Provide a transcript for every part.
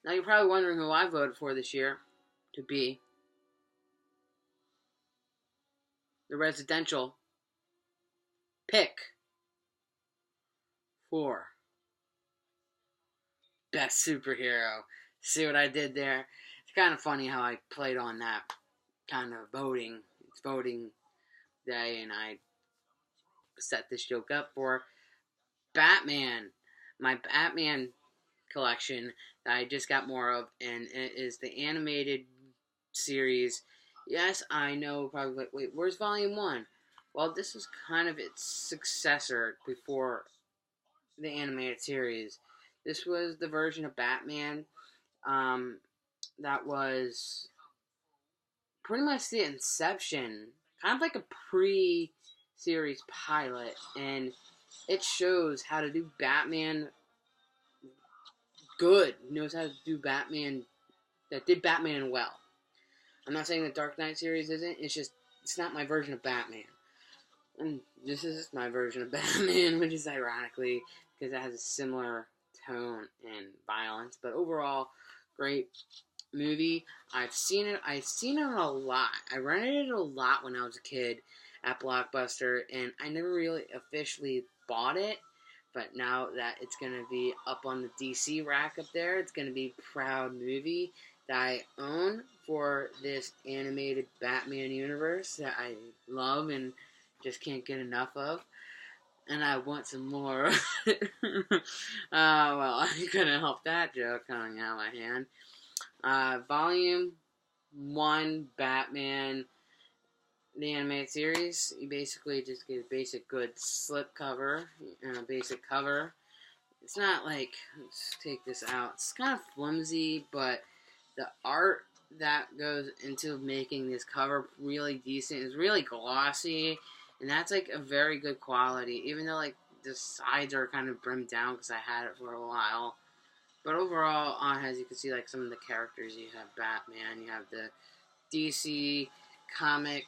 Now you're probably wondering who I voted for this year to be the residential pick for best superhero. See what I did there? It's kind of funny how I played on that kind of voting. It's voting day, and I set this joke up for Batman. My Batman collection that I just got more of, and it is the animated series. Yes, I know, probably, wait, where's Volume 1? Well, this is kind of its successor before the animated series. This was the version of Batman that was pretty much the inception, kind of like a pre-series pilot, and it shows how to do Batman good. Knows how to do Batman, that did Batman well. I'm not saying the Dark Knight series isn't. It's just, it's not my version of Batman. And this is my version of Batman, which is ironically because it has a similar tone and violence. But overall, great movie. I've seen it a lot. I rented it a lot when I was a kid at Blockbuster, and I never really officially bought it. But now that it's going to be up on the DC rack up there, it's going to be a proud movie that I own for this animated Batman universe that I love and just can't get enough of. And I want some more. Well, I couldn't help that joke coming out of my hand. Volume 1 Batman, the animated series. You basically just get a basic good slip cover and a basic cover. It's not like, let's take this out. It's kind of flimsy, but the art that goes into making this cover really decent is really glossy, and that's like a very good quality, even though like the sides are kind of brimmed down because I had it for a while. But overall, as you can see, like some of the characters, you have Batman, you have the DC comic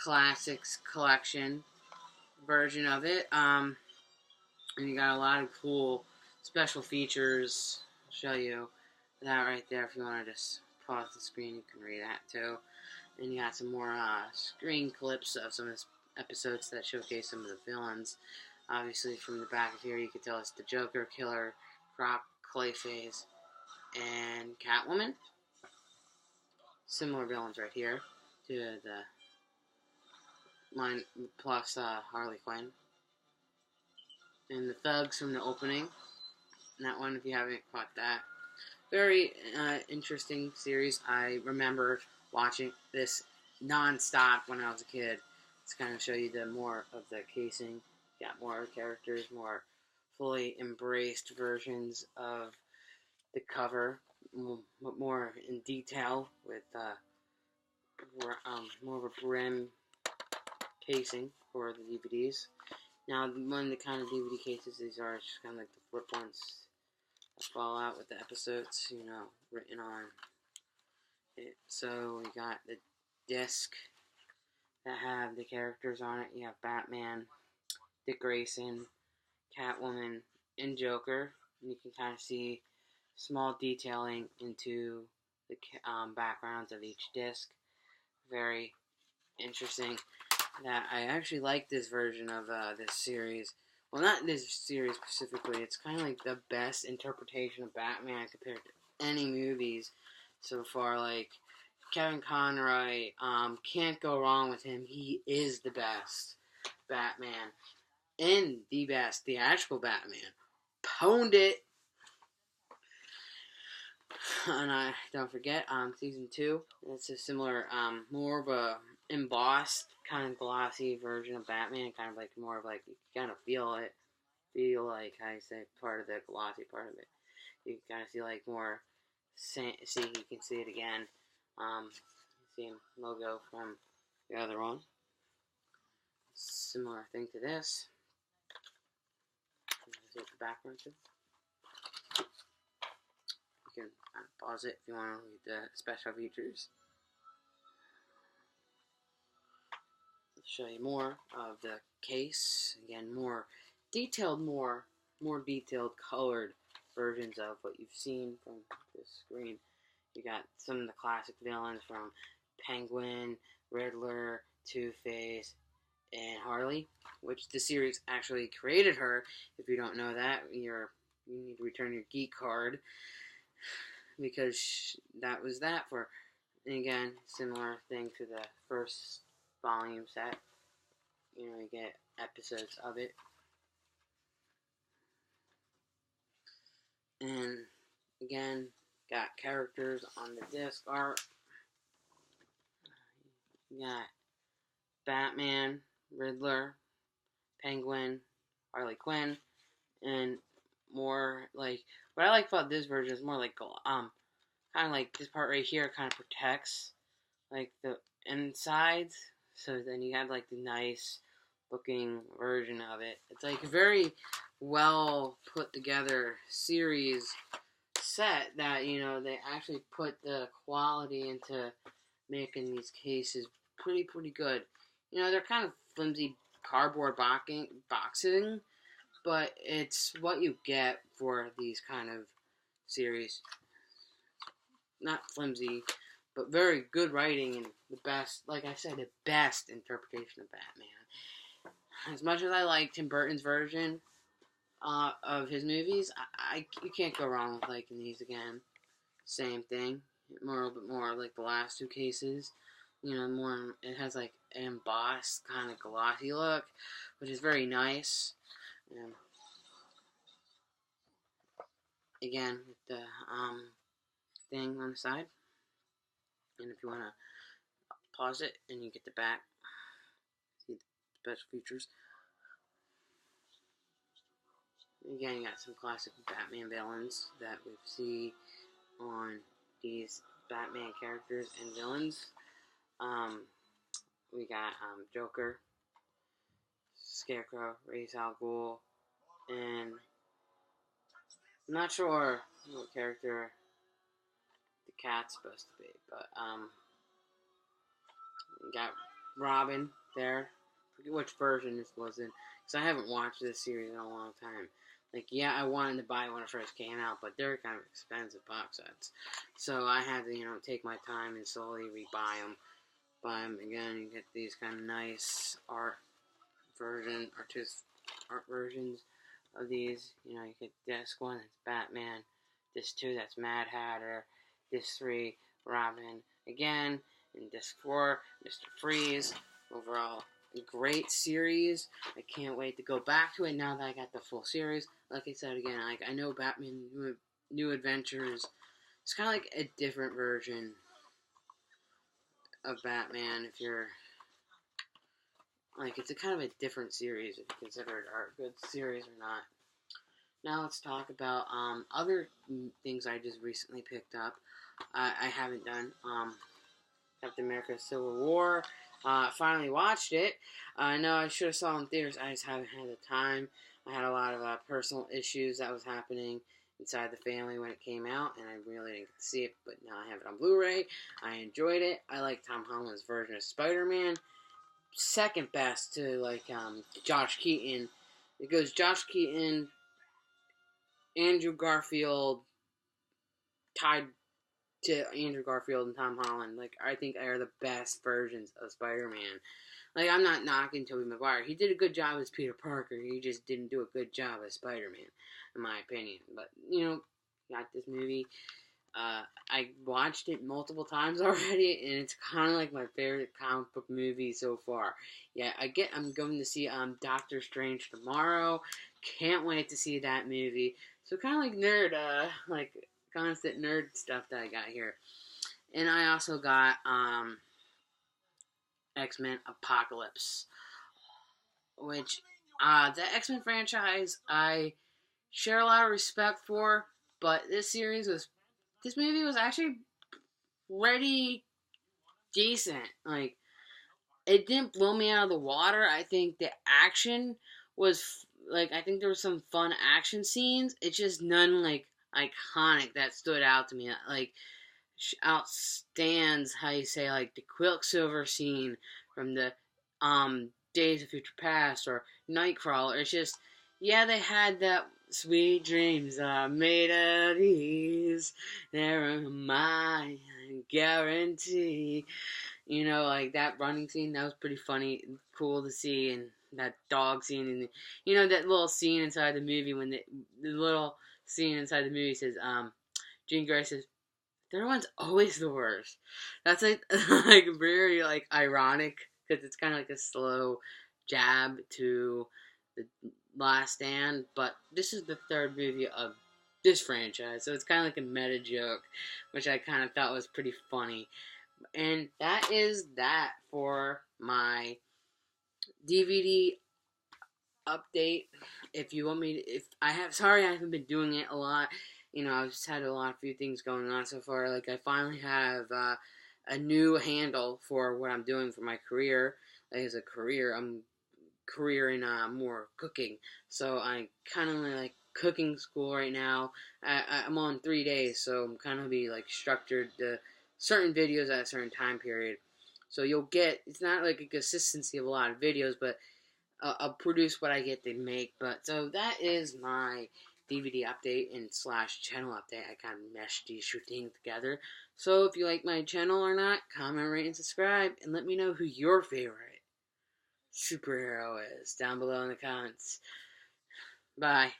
classics collection version of it, and you got a lot of cool special features. I'll show you that right there. If you want to just pause the screen, you can read that too. And you got some more screen clips of some of the episodes that showcase some of the villains. Obviously, from the back of here, you can tell it's the Joker, Killer Croc, Clayface, and Catwoman. Similar villains right here to the line plus Harley Quinn. And the thugs from the opening. And that one, if you haven't caught that. Very interesting series. I remember watching this non-stop when I was a kid. It's kind of show you the more of the casing. Got more characters, more fully embraced versions of the cover, more in detail with more of a brim casing for the DVDs. Now, one of the kind of DVD cases these are, just kind of like the flip ones that fall out with the episodes, written on it. So we got the disc that have the characters on it. You have Batman, Dick Grayson, Catwoman, and Joker. And you can kind of see small detailing into the backgrounds of each disc. Very interesting. That I actually like this version of this series. Well, not this series specifically. It's kind of like the best interpretation of Batman compared to any movies so far. Like, Kevin Conroy, can't go wrong with him. He is the best Batman. And the best theatrical Batman. Pwned it. And don't forget, season 2, it's a similar, more of a embossed, kind of glossy version of Batman, kind of like more of like, you kind of feel like, how you say, part of the glossy part of it. You can kind of see like more, see, you can see it again, same logo from the other one. Similar thing to this. Take the background too. You can pause it if you want to read the special features. I'll show you more of the case. Again, more detailed, more detailed colored versions of what you've seen from the screen. You got some of the classic villains from Penguin, Riddler, Two-Face, and Harley, which the series actually created her. If you don't know that, you need to return your geek card, because that was that for. And again, similar thing to the first volume set. You get episodes of it. And again, got characters on the disc art. You got Batman, Riddler, Penguin, Harley Quinn, and more like, what I like about this version is more like kind of like this part right here kind of protects like the insides, so then you have like the nice looking version of it. It's like a very well put together series set that they actually put the quality into making these cases pretty good. They're kind of flimsy cardboard boxing, but it's what you get for these kind of series. Not flimsy, but very good writing and the best, like I said, the best interpretation of Batman. As much as I like Tim Burton's version of his movies, you can't go wrong with liking these again. Same thing, a little bit more like the last two cases. More, it has like an embossed kind of glossy look, which is very nice. Again, with the thing on the side, and if you want to pause it and you get the back, see the special features. Again, you got some classic Batman villains that we see on these Batman characters and villains. We got Joker, Scarecrow, Ra's al Ghul, and I'm not sure what character the cat's supposed to be, but we got Robin there. I forget which version this was in, because I haven't watched this series in a long time. Like, yeah, I wanted to buy when it first came out, but they're kind of expensive box sets. So I had to, take my time and slowly rebuy them. Buy them again, you get these kind of nice art versions of these. You get disc 1, that's Batman. Disc 2, that's Mad Hatter. Disc 3, Robin again. And disc 4, Mr. Freeze. Overall, a great series. I can't wait to go back to it now that I got the full series. Like I said again, I know Batman New Adventures. It's kind of like a different version of Batman. If you're it's a kind of a different series if you consider it a good series or not. Now let's talk about other things I just recently picked up. I haven't done. Captain America Civil War. Finally watched it. I know I should have saw it in theaters. I just haven't had the time. I had a lot of personal issues that was happening inside the family when it came out, and I really didn't get to see it, but now I have it on Blu-ray. I enjoyed it. I like Tom Holland's version of Spider-Man. Second best to Josh Keaton. It goes Josh Keaton, Andrew Garfield, tied to Andrew Garfield and Tom Holland. I think are the best versions of Spider-Man. I'm not knocking Tobey Maguire. He did a good job as Peter Parker. He just didn't do a good job as Spider-Man, in my opinion. But, got this movie. I watched it multiple times already, and it's kind of like my favorite comic book movie so far. Yeah, I'm going to see Doctor Strange tomorrow. Can't wait to see that movie. So kind of like nerd, constant nerd stuff that I got here. And I also got X-Men Apocalypse, which the X-Men franchise I share a lot of respect for, but this movie was actually pretty decent. It didn't blow me out of the water. I think the action was I think there were some fun action scenes. It's just none iconic that stood out to me. Outstands how you say the Quicksilver scene from the Days of Future Past or Nightcrawler. It's just Yeah, they had that sweet dreams are made of these. They're my guarantee. You know, like that running scene, that was pretty funny, cool to see, and that dog scene, and you know that little scene inside the movie when the little scene inside the movie says, Jean Grey says, "Their one's always the worst." That's like like very like ironic because it's kind of like a slow jab to the Last Stand, but this is the third movie of this franchise, so it's kind of like a meta joke, which I kind of thought was pretty funny. And that is that for my DVD update. If you want me to, if I have, sorry I haven't been doing it a lot. You know, I've just had a lot of few things going on so far. Like I finally have a new handle for what I'm doing for my career. Like as a career, I'm career in more cooking. So I kind of like cooking school right now. I'm on 3 days, so I'm kind of be like structured to certain videos at a certain time period. So you'll get, it's not like a consistency of a lot of videos, but I'll produce what I get to make. But so that is my DVD update and slash channel update. I kind of meshed these two things together. So if you like my channel or not, comment, rate, and subscribe, and let me know who your favorite superhero is down below in the comments. Bye.